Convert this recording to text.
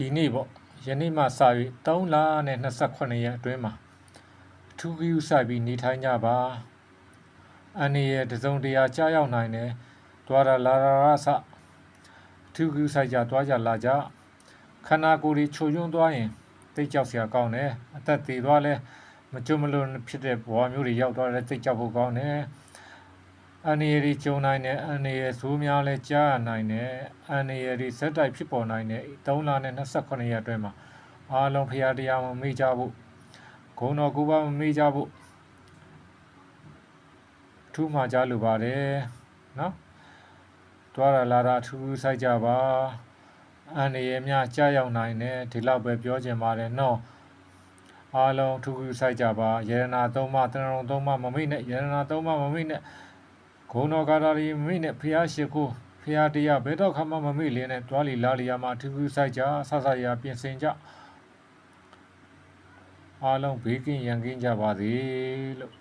ဒီနေ့ပေါ့ယနေ့မှစ၍3လနဲ့28ရက်အတွင်းမှာအထူးဂရုစိုက်ပြီးနေထိုင်ကြပါအန္တရာယ်တစုံတရာကြားရောက်နိုင်တယ်တွာလာရစအထူးဂရုစိုက်ကြတွားကြလာကြခန္ဓာကိုယ်တွေချိုယွန်းသွားရင်သိကြောက်စရာကောင်းတယ်အသက်သေးသွားလဲမကြုံမလွန်ဖြစ်တဲ့ဘဝမျိုးတွေရောက်သွားတယ်သိကြောက်ဖို့ကောင်းတယ်အန္တရာယ်တွေကြုံနိုင်တယ်အန္တရာယ်ဆိုးများလဲကြားရနိုင်တယ်အန္တရာယ်တွေဇက်တိုက်ဖြစ်ပေါ်နိုင်တယ်3လနဲ့28ရက်အတွင်းမှာအားလုံးဖရာတရားမမေ့ကြဖို့ဂုဏ်တော်ကိုယ်ပါမမေ့ကြဖို့ထူးမှာကြလိုပါတယ်နော်တွာလာတာထူးစိုက်ကြပါအန္တရာယ်များကြားရောက်နိုင်တယ်ဒီလောက်ပဲပြောချင်ပါတယ်နော်အားလုံးထူးစိုက်ကြပါယရနာ3ပါးတဏှုံ3ပါးမမိနဲ့ယရနာ3ပါးမမိနဲ့ဂုဏ်တော်ကာတာရီမမိနဲ့ဖရာရှိခိုးဖရာတရားဘယ်တော့မှမမိလင်းနဲ့တွာလီလာလီယာမှာထူးစိုက်ကြဆဆရာပြင်ဆင်ကြအားလုံးဘေးကင်းရန်ကင်းကြပါစေလို့